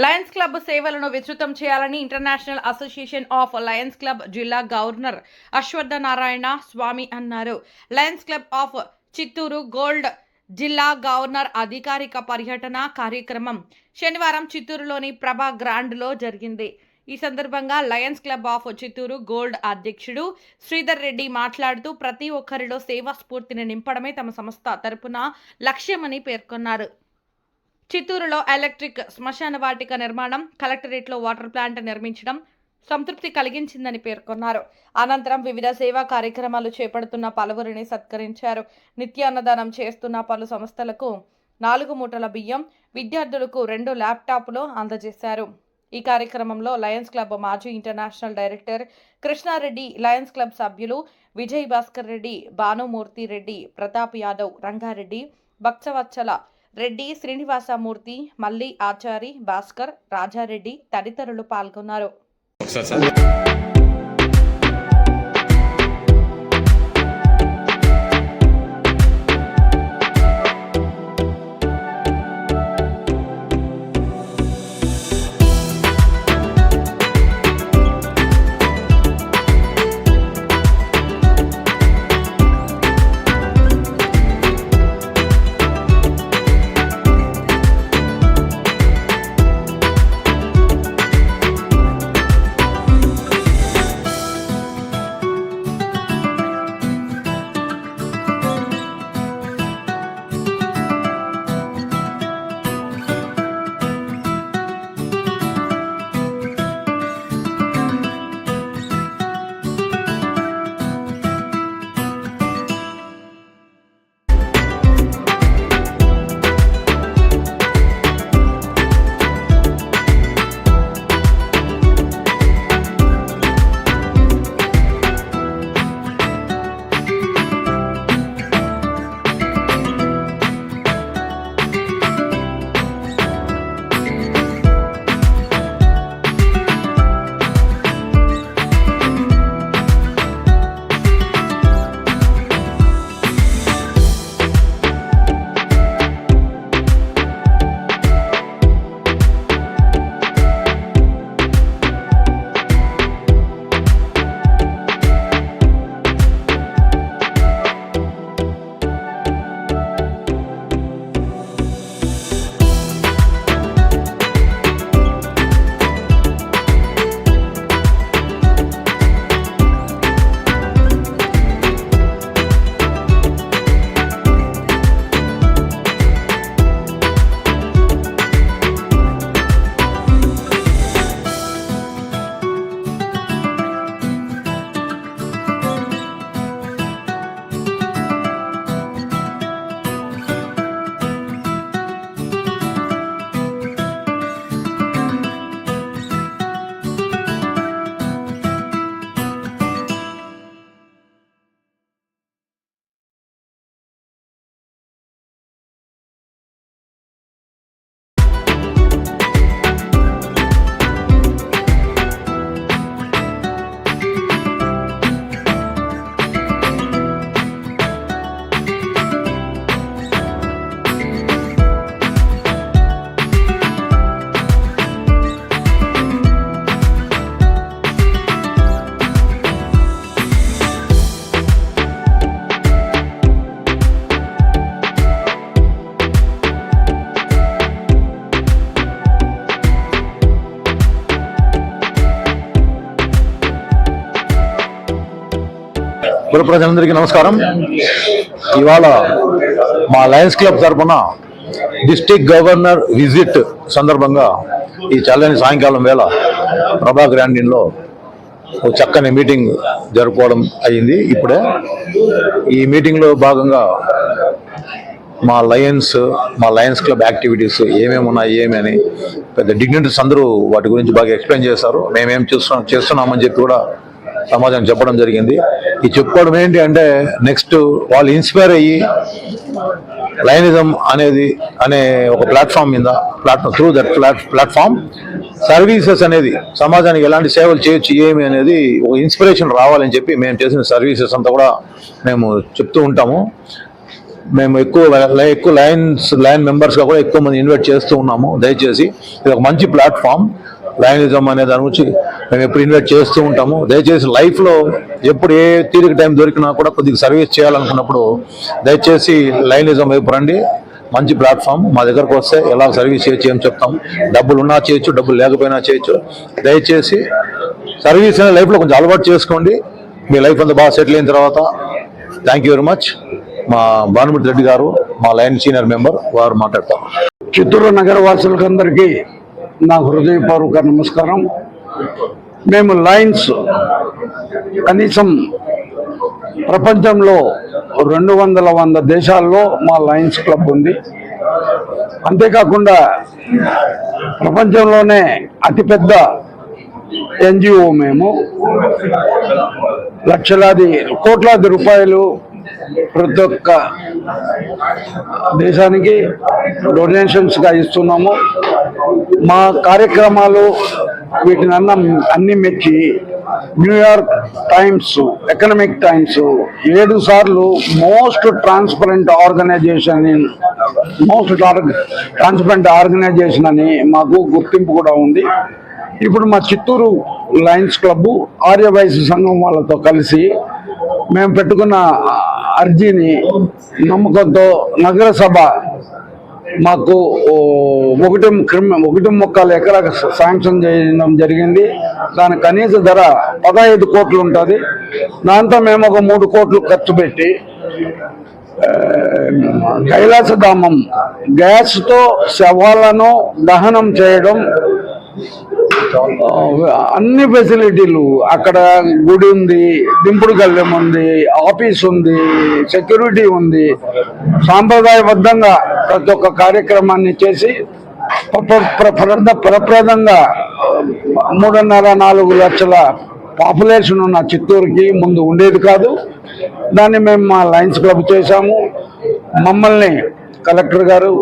Lions club సేవలను విస్తృతం చేయాలని international association of Lions club జిల్లా గవర్నర్ అశ్వత్థ నారాయణ స్వామి అన్నారు. Lions club of Chittoor gold జిల్లా గవర్నర్ అధికారిక పర్యటన కార్యక్రమం శనివారం చిత్తూరులోని ప్రభా గ్రాండ్లో జరిగింది. ఈ సందర్భంగా Lions club of Chittoor gold అధ్యక్షుడు శ్రీధర్ రెడ్డి మాట్లాడుతూ ప్రతి ఒక్కరిలో సేవా స్ఫూర్తిని నింపడమే తమ సంస్థ తరపున లక్ష్యమని పేర్కొన్నారు. చిత్తూరులో ఎలక్ట్రిక్ శ్మశాన వాటిక నిర్మాణం, కలెక్టరేట్లో వాటర్ ప్లాంట్ నిర్మించడం సంతృప్తి కలిగించిందని పేర్కొన్నారు. అనంతరం వివిధ సేవా కార్యక్రమాలు చేపడుతున్న పలువురిని సత్కరించారు. నిత్యాన్నదానం చేస్తున్న పలు సంస్థలకు 4 మూటల బియ్యం, విద్యార్థులకు 2 ల్యాప్టాప్లు అందజేశారు. ఈ కార్యక్రమంలో లయన్స్ క్లబ్ మాజీ international director Krishna Reddy, lions club సభ్యులు విజయ్ భాస్కర్ రెడ్డి, భానుమూర్తి రెడ్డి, ప్రతాప్ యాదవ్, రంగారెడ్డి, భక్తవత్సల రెడ్డి, శ్రీనివాసమూర్తి, మల్లి ఆచారి, భాస్కర్, రాజారెడ్డి తదితరులు పాల్గొన్నారు. పుర ప్రజలందరికీ నమస్కారం. ఇవాళ మా లయన్స్ క్లబ్ తరఫున డిస్ట్రిక్ట్ గవర్నర్ విజిట్ సందర్భంగా ఈ చల్లని సాయంకాలం వేళ ప్రభా గ్రాండిన్లో ఒక చక్కని మీటింగ్ జరుపుకోవడం అయ్యింది. ఇప్పుడే ఈ మీటింగ్లో భాగంగా మా లయన్స్ క్లబ్ యాక్టివిటీస్ ఏమేమి ఉన్నాయి ఏమని పెద్ద డిగ్నిటరీస్ అందరూ వాటి గురించి బాగా ఎక్స్ప్లెయిన్ చేశారు. మేమేం చేస్తున్నామని చెప్పి కూడా సమాజం చెప్పడం జరిగింది. ఈ చెప్పుకోవడం ఏంటి అంటే నెక్స్ట్ వాళ్ళు ఇన్స్పైర్ అయ్యి లయనిజం అనే ఒక ప్లాట్ఫామ్ మీద త్రూ దట్ ప్లాట్ఫామ్ సర్వీసెస్ అనేది సమాజానికి ఎలాంటి సేవలు చేయొచ్చు ఏమి అనేది ఒక ఇన్స్పిరేషన్ రావాలని చెప్పి మేము చేసిన సర్వీసెస్ అంతా కూడా మేము చెప్తూ ఉంటాము. మేము ఎక్కువ లైన్ మెంబర్స్గా కూడా ఎక్కువ మంది ఇన్వైట్ చేస్తూ ఉన్నాము. దయచేసి ఇది ఒక మంచి ప్లాట్ఫామ్. లయనిజం అనే దాని గురించి మేము ఎప్పుడు ఇన్వైట్ చేస్తూ ఉంటాము. దయచేసి లైఫ్లో ఎప్పుడు ఏ తీరిక టైం దొరికినా కూడా కొద్దిగా సర్వీస్ చేయాలనుకున్నప్పుడు దయచేసి లయనిజం వైపు రండి. మంచి ప్లాట్ఫామ్. మా దగ్గరకు వస్తే ఎలా సర్వీస్ చేయొచ్చు ఏం చెప్తాం. డబ్బులు ఉన్నా చేయొచ్చు, డబ్బులు లేకపోయినా చేయొచ్చు. దయచేసి సర్వీస్ అనే లైఫ్లో కొంచెం అలవాటు చేసుకోండి. మీ లైఫ్ అంతా బాగా సెటిల్ అయిన తర్వాత థ్యాంక్ యూ వెరీ మచ్. మా భానుమతి రెడ్డి గారు, మా లైన్ సీనియర్ మెంబర్, వారు మాట్లాడతారు. చిత్తూరు నగరవాసులకు అందరికీ నా హృదయపూర్వక నమస్కారం. మేము లయన్స్ కనీసం ప్రపంచంలో 200 దేశాల్లో మా లయన్స్ క్లబ్ ఉంది. అంతేకాకుండా ప్రపంచంలోనే అతిపెద్ద ఎన్జిఓ. మేము కోట్లాది రూపాయలు ప్రతి ఒక్క దేశానికి డొనేషన్స్గా ఇస్తున్నాము. మా కార్యక్రమాలు వీటిని అన్ని మెచ్చి న్యూయార్క్ టైమ్స్, ఎకనామిక్ టైమ్స్ 7 సార్లు మోస్ట్ ట్రాన్స్పరెంట్ ఆర్గనైజేషన్ అని మాకు గుర్తింపు కూడా ఉంది. ఇప్పుడు మా చిత్తూరు లయన్స్ క్లబ్ ఆర్యవైశ్య సంఘం వాళ్ళతో కలిసి మేము పెట్టుకున్న అర్జీని నమ్మకంతో నగరసభ మాకు 1.3 ఎకరాలు శాంక్షన్ చేయడం జరిగింది. దాని కనీస ధర 15 కోట్లు ఉంటుంది. దాంతో మేము ఒక 3 కోట్లు ఖర్చు పెట్టి కైలాసధామం గ్యాస్తో శవాలను దహనం చేయడం, అన్ని ఫెసిలిటీలు అక్కడ గుడి ఉంది, దింపుడు గల్లెం ఉంది, ఆఫీస్ ఉంది, సెక్యూరిటీ ఉంది. సాంప్రదాయబద్ధంగా ప్రతి ఒక్క కార్యక్రమాన్ని చేసి ప్రప్రదంగా 3.5-4 లక్షల పాపులేషన్ ఉన్న చిత్తూరుకి ముందు ఉండేది కాదు. దాన్ని మేము మా లయన్స్ క్లబ్ చేశాము. మమ్మల్ని కలెక్టర్ గారు